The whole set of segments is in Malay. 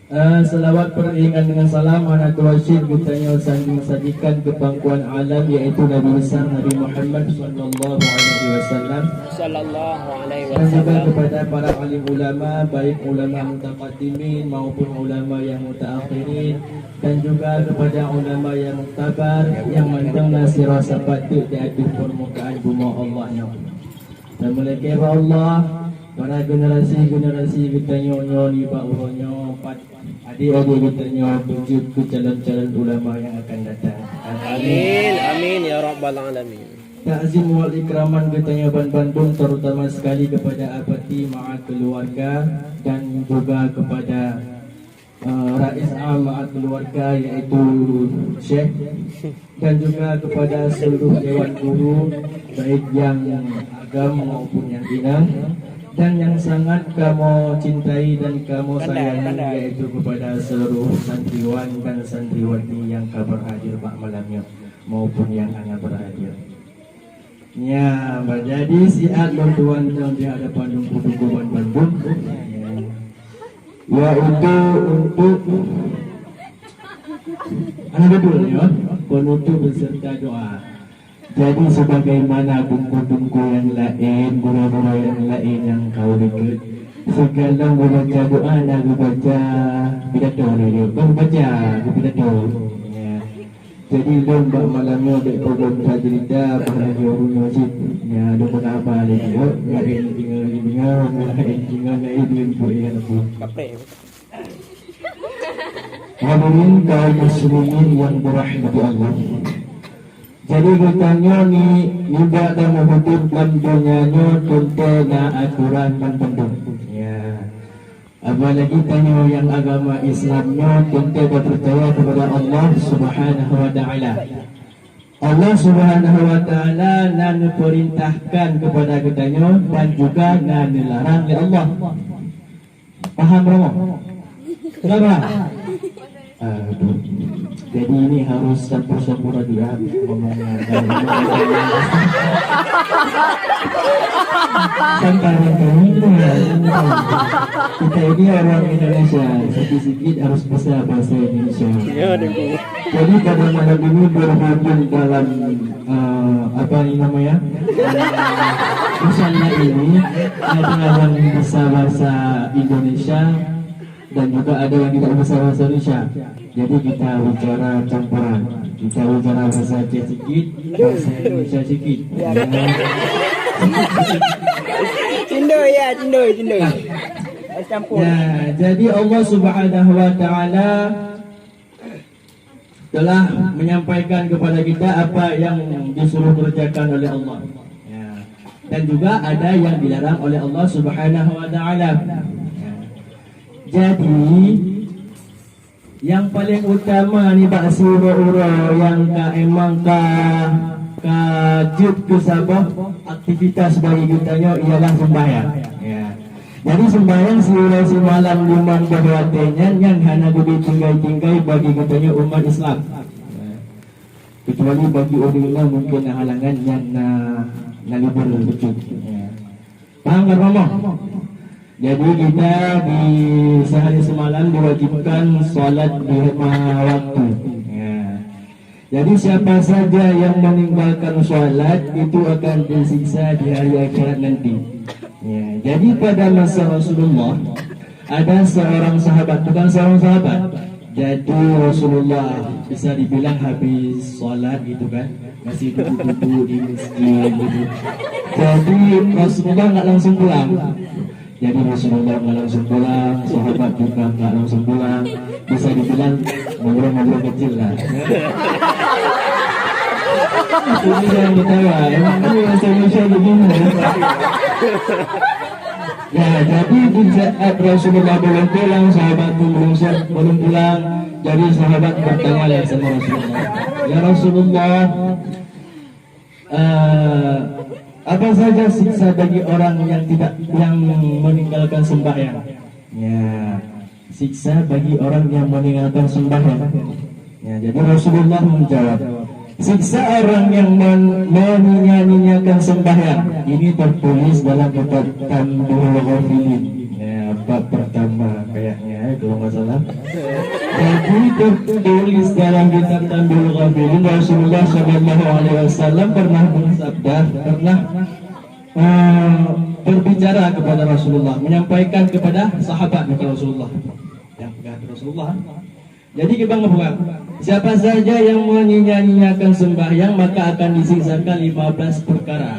Selawat beriringan dengan salam anak Rashid bertanya sandi sajikan ke pangkuan alam iaitu Nabi besar Nabi Muhammad sallallahu alaihi wasallam dan juga kepada para alim ulama baik ulama mutaqaddimin maupun ulama yang mutaakhirin dan juga kepada ulama yang muktabar yang mendengar sirah sahabat di atas permukaan bumi Allah. Dan mulai Allah para generasi bertanya di bawahnya adik-adik bertanya wujud ke calon-calon ulama yang akan datang. Amin, amin ya rabbal alamin. Ta'zim wal ikraman bertanya Bandung terutama sekali kepada abadi ma'at keluarga dan juga kepada Rais Am ma'at keluarga iaitu Syekh dan juga kepada seluruh dewan guru baik yang agam maupun yang bina dan yang sangat kamu cintai dan kamu sayangi yaitu kepada seluruh santriwan dan santriwati yang berhadir pak malamnya maupun yang hanya berhadir. Ya, jadi siat tuan yang di hadapan Dukuban Bandung. Ya untuk anak betul ya, penutup beserta doa. Jadi sebagaimana buku-buku yang lain, guru-guru yang lain yang kau ikut, sekarang baca doa dan baca pidato dia. Kau baca pidato. Ya. Jadi lomba malamnya dek program cerita pada orang masjid. Ya, ada apa lagi? Ya, tinggal aku. Hadirin kaum muslimin yang dirahmati Allah. Jadi bertanya ni juga dah menghidupkan dunianya tentang aturan penduduk. Ya. Apalagi tanya yang agama Islamnya tentang percaya kepada Allah Subhanahu Wa Taala. Allah Subhanahu Wa Taala nan perintahkan kepada kitanya dan juga nan dilarang oleh Allah. Paham Romo? Kenapa? Aduh. Jadi ini harus sempurna dia ngomongnya. Sampai kita ini orang Indonesia, sedikit harus bisa bahasa Indonesia. Jadi pada malam ini berhubung dalam apa ini namanya? Misalnya ini ada yang bisa bahasa Indonesia dan juga ada yang tidak bisa bahasa Indonesia. Jadi kita bicara campuran, kita bicara bahasa Aceh sedikit, bahasa Indonesia sedikit. Cindo. Campur. Ya, jadi Allah Subhanahu Wa Taala telah menyampaikan kepada kita apa yang disuruh kerjakan oleh Allah. Ya. Dan juga ada yang dilarang oleh Allah Subhanahu Wa Taala. Ya. Jadi yang paling utama ni Pak Siro-uro yang emang kajut ke sabah aktivitas bagi kitanya ialah sembahyang. Ya. Jadi sembahyang si malam liman bahwatenya yang hanya boleh tinggai bagi kitanya umat Islam. Ya. Kecuali bagi orang mungkin halangan yang libur betul. Ya. Paham kan Mama? Jadi kita di sehari semalam diwajibkan solat di lima waktu. Ya. Jadi siapa saja yang meninggalkan solat itu akan disiksa di hari akhirat nanti. Ya. Jadi pada masa Rasulullah ada seorang sahabat, bukan seorang sahabat. Jadi Rasulullah bisa dibilang habis solat gitu kan, masih duduk-duduk di masjid gitu. Jadi Rasulullah nggak langsung pulang. Jadi Rasulullah nggak langsung pulang, sahabat juga nggak langsung pulang. Bisa dibilang ngobrol-ngobrol kecil lah. Ini jangan ketawa, emang ini bahasa Indonesia begini. Ya, jadi di saat Rasulullah belum pulang, sahabat belum pulang. Jadi sahabat bertanya sama Rasulullah, ya Rasulullah, apa saja siksa bagi orang yang meninggalkan sembahyang? Ya, siksa bagi orang yang meninggalkan sembahyang. Ya, jadi Rasulullah menjawab, siksa orang yang menyia-nyiakan sembahyang ini tertulis dalam kitab Tanbihul Ghafilin. Ya, bab pertama kayak kayaknya kalau nggak salah. Jadi tertulis dalam kitab Tanbihul Ghafilin, Rasulullah Shallallahu Alaihi Wasallam pernah bersabda, pernah berbicara kepada Rasulullah, menyampaikan kepada sahabat Rasulullah, yang kepada Rasulullah. Jadi kita bukan siapa saja yang menyanyiakan sembahyang maka akan disiksakan 15 perkara.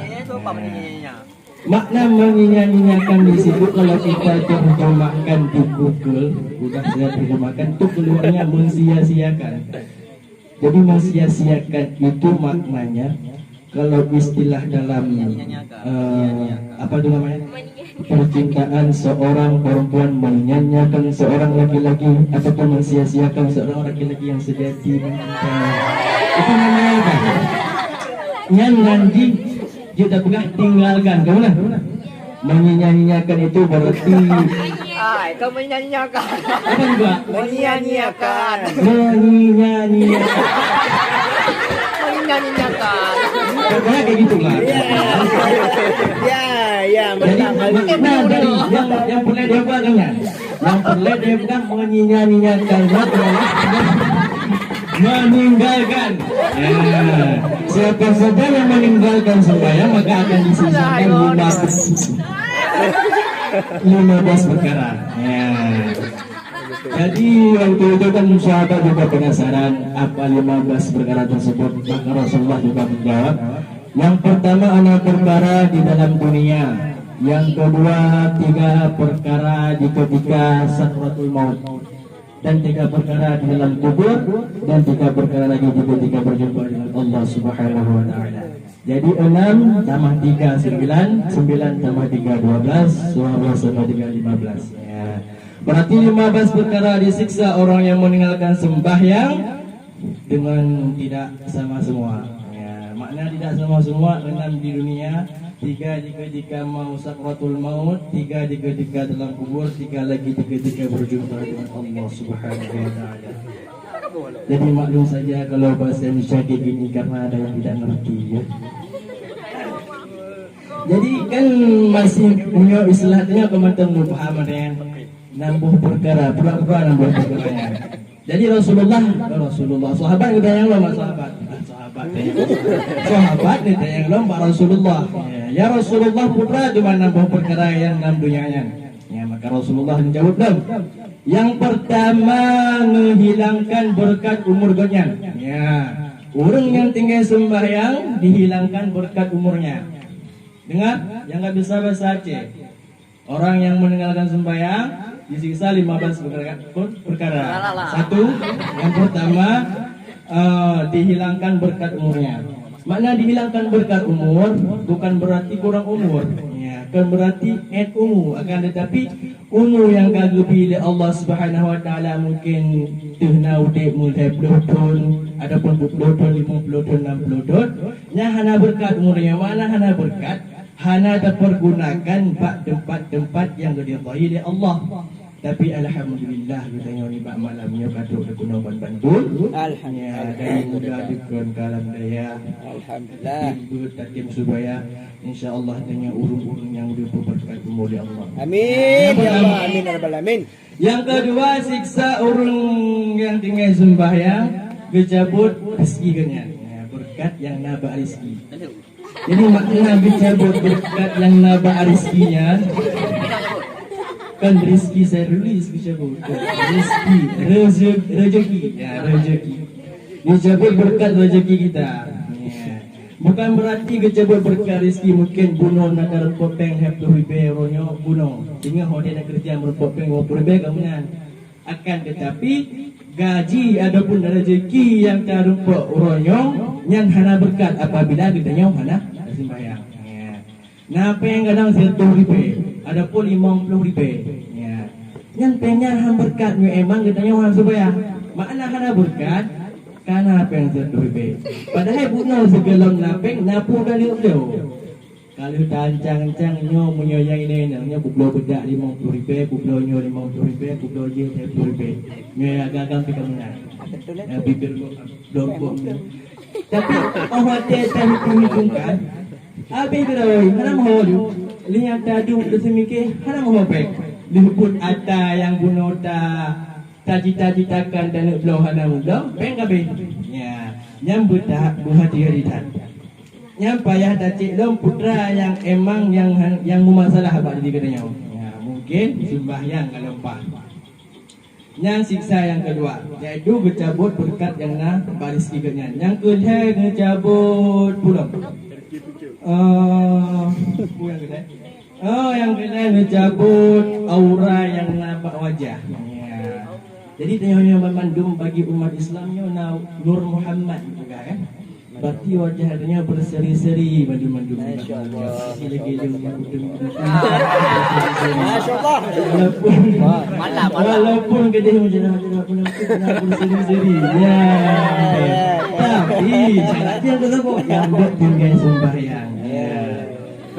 Makna menyanyiakan di situ kalau kita terjemahkan di Google, sudah saya terjemahkan itu keluarnya mensia-siakan. Jadi mensia-siakan itu maknanya kalau istilah dalam apa itu namanya? Percintaan seorang perempuan menyanyiakan seorang laki-laki ataupun mensia-siakan seorang laki-laki yang sejati mencintai. Itu namanya apa? Nyanyi kita pernah tinggalkan, kemana? Menyanyiakan itu berarti Kau menyanyiakan. apa juga? Menyanyiakan. Menyanyiakan. Pokoknya kayak gitu lah. Ya, Jadi makna dari yang boleh dia pegang kan? Yang boleh dia pegang menyanyiakan meninggalkan. Ya. Siapa saja yang meninggalkan sembahyang maka akan disiksakan 15 perkara. Ya. Jadi waktu itu kan sahabat juga penasaran apa 15 perkara tersebut, maka Rasulullah juga menjawab. Yang pertama 6 perkara di dalam dunia. Yang kedua 3 perkara di ketika sakratul maut. Dan 3 perkara di dalam kubur, dan 3 perkara lagi di ketika berjumpa dengan Allah Subhanahu wa taala. Jadi 6 tambah 3 9, 9 tambah 3 12, 12 tambah 3 15. Ya. Berarti 15 perkara disiksa orang yang meninggalkan sembahyang dengan tidak sama semua. Ya, makna tidak sama semua 6 di dunia, 3 jika mau sakratul maut, 3 jika dalam kubur, 3 lagi jika berjumpa dengan Allah Subhanahu wa taala. Jadi maklum saja kalau bahasa Indonesia kayak gini karena ada yang tidak ngerti ya. Jadi kan masih punya istilahnya kemantan paham ada yang nambah perkara, pura-pura nambah perkaranya. Jadi Rasulullah, sahabat kita yang lama sahabat kita yang lama Rasulullah. Ya Rasulullah putra cuma nambah perkara yang dalam dunianya. Ya maka Rasulullah menjawab dong. Yang pertama menghilangkan berkat umur ganyan. Ya orang yang tinggal sembahyang dihilangkan berkat umurnya. Dengar, yang nggak bisa bahasa Aceh. Orang yang meninggalkan sembahyang disiksa 15 perkara. Satu, yang pertama dihilangkan berkat umurnya. Makna dihilangkan berkat umur bukan berarti kurang umur, ya, bukan berarti umur, akan tetapi umur yang kagak pilih Allah Subhanahu wa taala mungkin tuhna udah mulai 20 tahun, adapun 20 tahun, 50 tahun, 60 tahun, nya hana berkat umurnya, mana hana berkat, hana dipergunakan tempat-tempat yang diridhai oleh Allah. Tapi alhamdulillah kita nyoni pak malamnya kaduk digunakan bantul. Alhamdulillah dari muda dikon kalam daya. Alhamdulillah. Ibu tatim supaya insyaallah dengan urung-urung yang berberkat umur ya Allah. Amin ya Allah, amin ya rabbal alamin. Yang kedua siksa urung yang tinggal sembahyang gejabut rezeki ganyan. Ya, berkat yang naba rezeki. Jadi makna gejabut berkat yang naba rezekinya kan rezeki saya tulis gejabut rezeki ya rezeki gejabut berkat rezeki kita ya. Bukan berarti gejabut berkat rezeki mungkin bunuh nak repoteng have to repay ronyo bunuh sehingga hode nak kerja merepoteng waktu repay kemudian akan tetapi gaji adapun rezeki yang tarumpok ronyo yang hana berkat apabila kita nyong hana sembahyang ya. Nah apa yang kadang saya repay adapun 50 ribu ya. Yang pengen berkatnya emang katanya orang supaya makna hana berkat karena apa yang ribu padahal bunuh segelom napeng napu kali udah kalau tancang-tancang nyo menyoyang ini namanya bublo bedak 50 ribu bublo nyo 50 ribu bublo je 10 ribu nyo agak-agak pika menang bibir blok tapi orang tak hitungkan abi berawai hana mau lihat tadi udah semike hana mau pek luput ata yang bunuh cita-citakan dan belum hana muda peng kabeh ya yang buta buhati haritan yang payah dacik lom putra yang emang yang masalah abad di katanya ya mungkin sembahyang kalau pak yang siksa yang kedua iaitu bercabut berkat yang na baris ikatnya yang kedua ngecabut pulang yang kedua ngecabut aura yang nampak wajah ya. Jadi tanya memandum bagi umat Islamnya Nur Muhammad juga kan. Berarti wajahnya berseri-seri mandum-mandum. Masya-Allah. Masya-Allah. Walaupun kedai macam pun berseri-seri. Ya. Tapi syaratnya tetap yang buat tinggal sembahyang. Ya.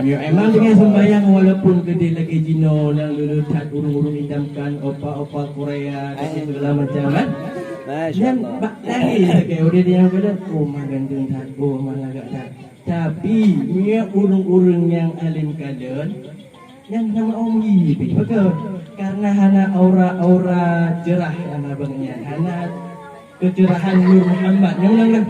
Emang dengan sembahyang walaupun kedai lagi jino yang dulu tak urung-urung hidamkan opa-opa Korea dan segala macam kan. Dan lagi kayak udah dia kata mah gandeng tak mah agak tak. Tapi dia urung-urung yang alim kader yang nama omgi betul. Karena hana aura-aura cerah nama abangnya. Hana kecerahan Nur Muhammad yang mana?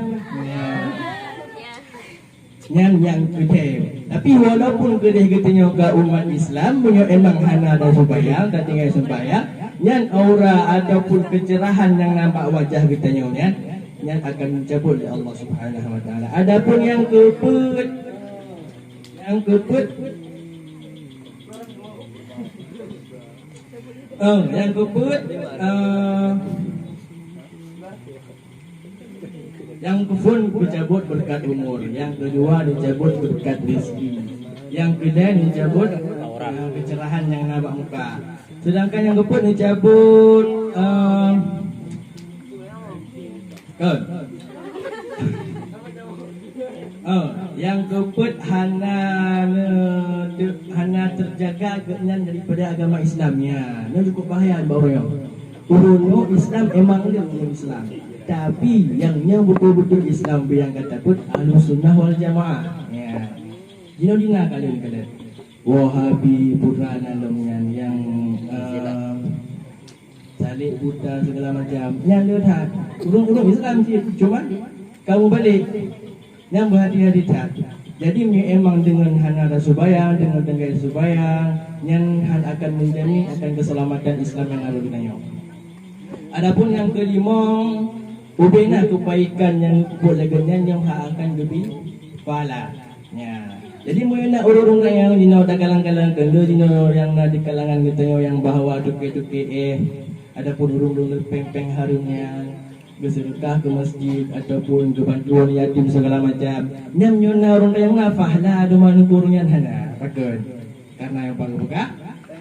Yang kedai. Tapi walaupun kedai katanya ke umat Islam punya emang hana dan sembahyang dan tinggal sembahyang, yang aura ataupun kecerahan yang nampak wajah katanya yang akan mencabut oleh Allah Subhanahu Wa Taala. Adapun yang keput yang kufun dicabut berkat umur, yang kedua dicabut berkat rezeki, yang ketiga dicabut kecerahan yang nampak muka. Sedangkan yang keput dicabut yang keput hana terjaga kenyang daripada agama Islamnya. Ini cukup bahaya baru. Urunnya Islam emang dia Islam. Tapi yang betul-betul Islam yang kata pun Ahlus Sunnah wal Jamaah. Ya. Jino dina kali kata. Wahabi Purana lomyan yang Salih Buddha segala macam. Yang dia tak urung Islam sih cuma kamu balik yang berhati-hati tak. Jadi memang dengan hana subayang dengan tenggai subayang yang akan menjamin akan keselamatan Islam yang ada di dunia. Adapun yang kelima ubena kebaikan yang bolehnya yang akan lebih pahala. Ya. Jadi mau nak orang yang di nak kalang-kalang kena di yang nak di kalangan kita yang bahawa duke-duke adapun urung-urung peng-peng harumnya bersedekah ke masjid ataupun ke bantuan yatim segala macam. Nyam nyona orang yang ngafahlah ada mana kurungnya hana. Takkan. Karena yang paling buka.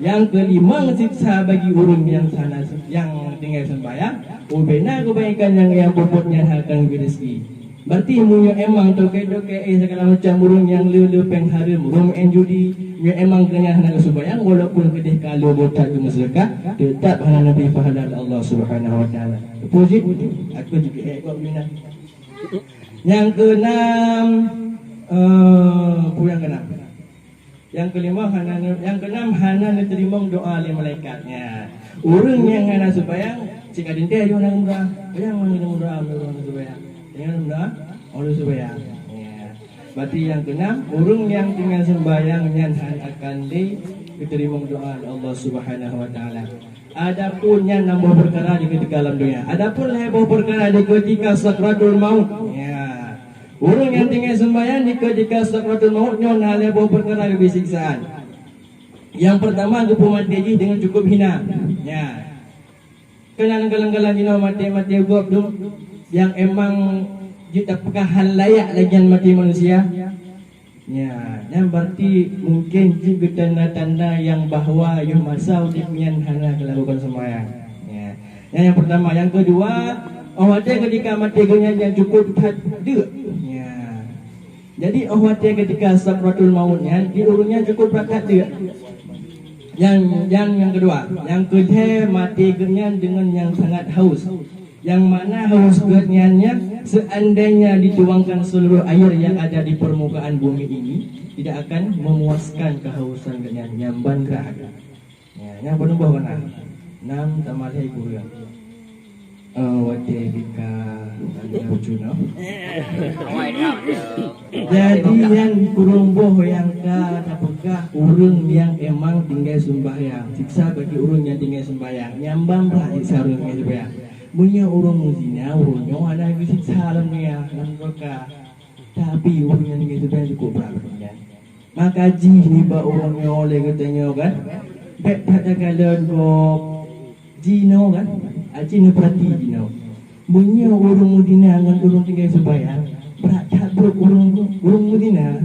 Yang kelima siksa bagi urung yang sana yang tinggal sembahyang. Ubena kebaikan yang bobotnya akan rezeki. Berarti munyo emang toke-toke segala macam urung yang lele peng harum, urung judi, munyo emang kena hana sembahyang walaupun kedih kalau botak ke sedekah, tetap hana nabi pahala Allah Subhanahu Wa Taala. Puji aku juga ikut minat. Yang keenam yang keenam. Yang kelima yang keenam hana diterima doa oleh malaikatnya. Urang yang hana sembahyang jika dinte dia orang murah, yang murah orang sembahyang. Yang murah orang sembahyang. Ya. Berarti yang keenam urang yang tinggal sembahyang yang akan diterima doa oleh Allah Subhanahu Wa Taala. Adapun yang nambah perkara di ketika alam dunia. Adapun lebih perkara di ketika sakratul maut. Ya. Urang yang tinggal sembahyang di ketika sakratul maut nyon lebih perkara lebih siksaan. Yang pertama aku mati dengan cukup hina. Ya. Kenalan-kenalan dino mati gua yang emang kita pekah hal layak lagi mati manusia. Ya, yang berarti mungkin juga tanda-tanda yang bahawa yang masa udipnya hana melakukan sembahyang. Ya. Yang pertama, yang kedua, awak ketika mati yang cukup hadir. Ya. Jadi awak ketika sakratul mautnya diurungnya cukup hadir. Yang kedua, yang kedua mati dengan yang sangat haus. Yang mana haus kenyanya seandainya dituangkan seluruh air yang ada di permukaan bumi ini tidak akan memuaskan kehausan kenyanya yang bandra. Ya, yang penumbah kena. 6 tambah lagi kurang. Wate bika lucu no. Jadi yang kurung boh yang apakah urung yang emang tinggal sembahyang. Siksa bagi urung yang tinggal sembahyang. Nyambang lah siksa urung yang sembahyang. Punya urung musina, urungnya ada lagi siksa alamnya neraka. Tapi urung yang tinggal sembahyang cukup berapa? Maka ni ba urungnya oleh katanya kan. Bet pada kalian kok Jino kan, Jino perhati Jino. Punya urung Medina dengan urung tinggal sembahyang. Berat bro urung Medina.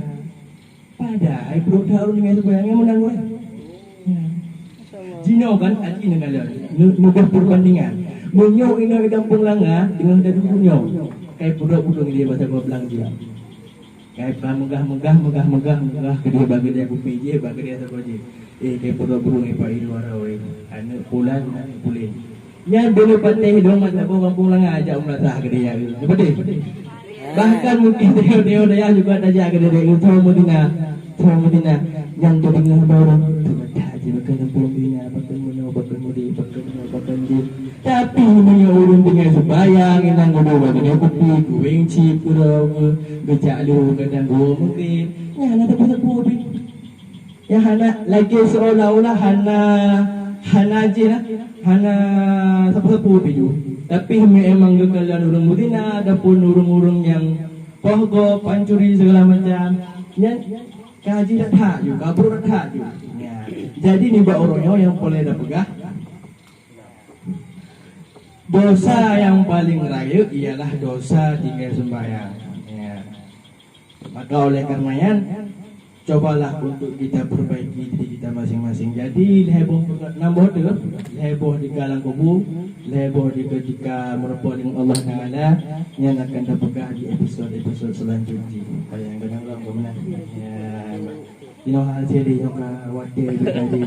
Pada bro dah urung tinggal sembahyang yang menang kan. Jino kan, Jino kalian. Nubuh perbandingan. Punya ino di kampung Langa dengan dari punya. Kayak budak-budak dia bahasa gua belang dia. Kayak megah ke dia bagi dia aku PJ bagi dia apa je. Kayak budak-budak ni Pak Idu Warawai. Anak pulan pulin. Yang boleh patih dong mata kampung Langa ajak umrah ke dia. Betul. Bahkan mungkin dia juga ada ajak ke dia itu Medina yang tu dengar baru tak je makan kampung Medina pakai mudi pakai di. Tapi punya urun dengan sembahyang inang godo bagi dia kopi kuing cip kurang becak lu kadang gua mungkin ya ada apa-apa ya hana lagi seolah-olah hana je lah hana siapa-siapa biju tapi memang kekalian urung Medina adapun urung-urung yang pohgo pancuri segala macam yang kaji tak juga kabur tak juga ya. Jadi ni buat orangnya yang boleh dah pegah dosa yang paling raya ialah dosa tinggal sembahyang ya. Maka oleh karenanya cobalah untuk kita perbaiki diri kita masing-masing. Jadi heboh nambah tu, heboh di kalang kubu, heboh di ketika merupa dengan Allah Taala yang akan terpegah di episod-episod selanjutnya. Kayak yang kadang orang mana? Ya, ino hasil dia nak wakil tadi.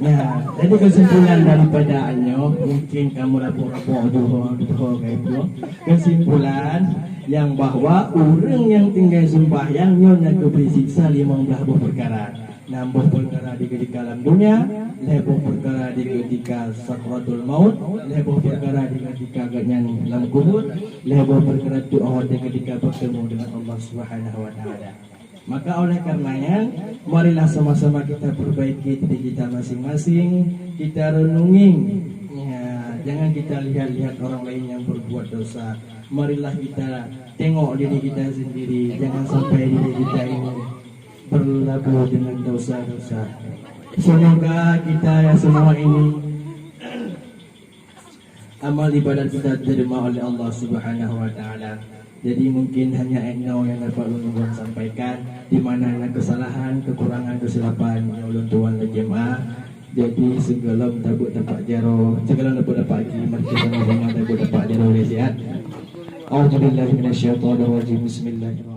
Ya, jadi kesimpulan daripada Anyo, mungkin kamu lapor-lapor dulu kayak itu. Kesimpulan yang bahwa orang yang tinggal sembahyang yang diberi siksa 15 buah perkara. 6 buah perkara di ketika alam dunia, 5 buah perkara di ketika sakratul maut, 5 buah perkara di ketika ganyan dalam kubur, 5 buah perkara itu di ketika bertemu dengan Allah Subhanahu wa taala. Maka oleh karenanya, marilah sama-sama kita perbaiki diri kita masing-masing, kita renungi, ya, jangan kita lihat-lihat orang lain yang berbuat dosa. Marilah kita tengok diri kita sendiri, jangan sampai diri kita ini berlabuh dengan dosa-dosa. Semoga kita yang semua ini amal ibadat kita diterima oleh Allah Subhanahu wa taala. Jadi mungkin hanya Eno yang dapat ulun sampaikan di mana ada kesalahan, kekurangan, kesilapan yang ulun tuan jemaah. Jadi segala tabuk dapat jaro, segala dapat lagi mari kita sama-sama tabuk dapat jaro sihat. A'udzubillahi minasyaitonir rajim. Bismillahirrahmanirrahim.